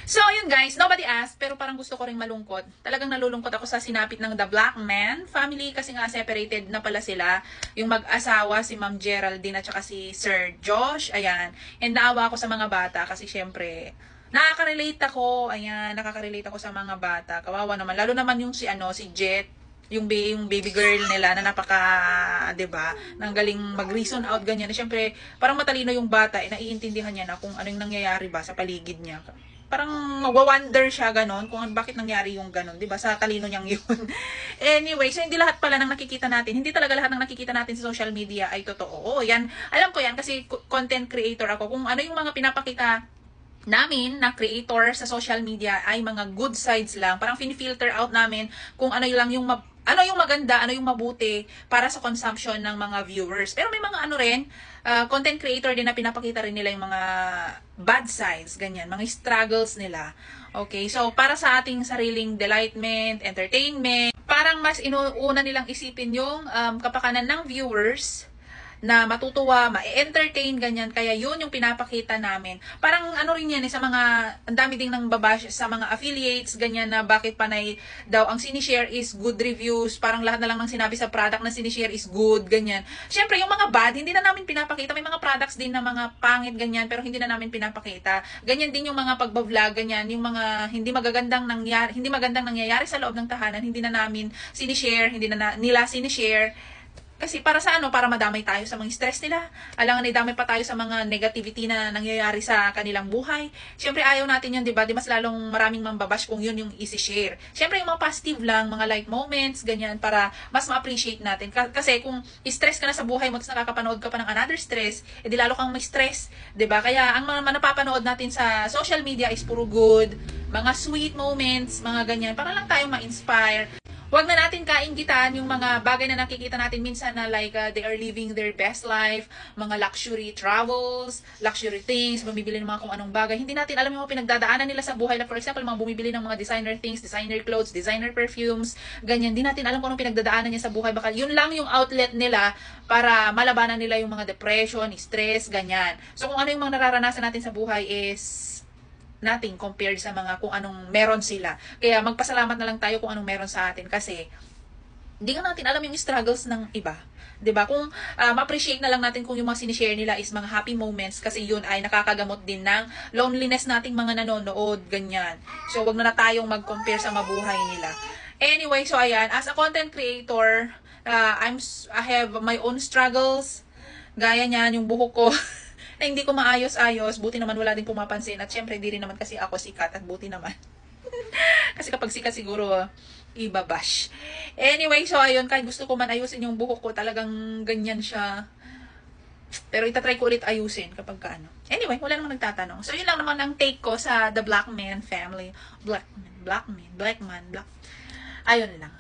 So, yun guys, nobody asked, pero parang gusto ko ring malungkot. Talagang nalulungkot ako sa sinapit ng The Black Man family kasi nga separated na pala sila. Yung mag-asawa, si Ma'am Geraldine at saka si Sir Josh, ayan. And naawa ako sa mga bata kasi syempre, nakaka-relate ako sa mga bata. Kawawa naman, lalo naman yung si Jet, yung baby girl nila na napaka, 'di ba? Nang galing mag-reason out ganyan. Syempre, parang matalino yung bata, naiintindihan niya na kung ano yung nangyayari ba sa paligid niya. Parang magwa-wonder siya ganon kung bakit nangyari yung ganon, 'di ba? Sa talino niyang yun. Anyway, so hindi lahat pala ng nakikita natin, hindi talaga lahat ng nakikita natin sa social media ay totoo. Oo, yan. Alam ko yan kasi content creator ako. Kung ano yung mga pinapakita namin na creator sa social media ay mga good sides lang. Parang fin-filter out namin kung ano lang yung ano yung maganda, ano yung mabuti para sa consumption ng mga viewers. Pero may mga content creator din na pinapakita rin nila yung mga bad sides, ganyan, mga struggles nila. Okay, so para sa ating sariling delightment, entertainment, parang mas inuuna nilang isipin yung kapakanan ng viewers na matutuwa, ma-entertain, ganyan. Kaya yun yung pinapakita namin. Parang ano rin yan, sa mga, ang dami ding nang babash sa mga affiliates, ganyan na bakit panay daw ang sinishare is good reviews, parang lahat na lang ng sinabi sa product na sinishare is good, ganyan. Siyempre, yung mga bad, hindi na namin pinapakita. May mga products din na mga pangit, ganyan, pero hindi na namin pinapakita. Ganyan din yung mga pagbablog, ganyan, yung mga hindi magandang nangyayari sa loob ng tahanan, hindi na namin sinishare, hindi na nila sinishare. Kasi para sa para madamay tayo sa mga stress nila. Alangan idamay pa tayo sa mga negativity na nangyayari sa kanilang buhay. Siyempre ayaw natin yun, di ba? Di mas lalong maraming mambabash kung yun yung isi-share. Siyempre yung mga positive lang, mga light moments, ganyan, para mas ma-appreciate natin. Kasi kung stress ka na sa buhay mo, tapos nakakapanood ka pa ng another stress, edi lalo kang may stress, di ba? Kaya ang mga napapanood natin sa social media is puro good, mga sweet moments, mga ganyan, para lang tayong ma-inspire. Huwag na natin kainggitan yung mga bagay na nakikita natin minsan na like they are living their best life, mga luxury travels, luxury things, bumibili ng mga kung anong bagay. Hindi natin alam yung mga pinagdadaanan nila sa buhay. Like for example, mga bumibili ng mga designer things, designer clothes, designer perfumes, ganyan. Hindi natin alam kung anong pinagdadaanan niya sa buhay. Baka yun lang yung outlet nila para malabanan nila yung mga depression, stress, ganyan. So kung ano yung mga nararanasan natin sa buhay is natin compared sa mga kung anong meron sila. Kaya magpasalamat na lang tayo kung anong meron sa atin kasi hindi nga natin alam yung struggles ng iba. 'Di ba? Kung ma-appreciate na lang natin kung yung mga sinishare nila is mga happy moments kasi yun ay nakakagamot din ng loneliness nating mga nanonood, ganyan. So wag na tayong mag-compare sa mabuhay nila. Anyway, so ayan, as a content creator, I have my own struggles. Gaya niyan yung buhok ko. Na hindi ko maayos-ayos, buti naman wala din pumapansin at syempre hindi rin naman kasi ako sikat at buti naman. Kasi kapag sikat siguro ibabash. Anyway, so ayun, kahit gusto ko man ayusin yung buhok ko, talagang ganyan siya. Pero itatry ko ulit ayusin kapag kaano. Anyway, wala namang nagtatanong. So yun lang naman ang take ko sa The Black Man family. Black Man. Ayun lang.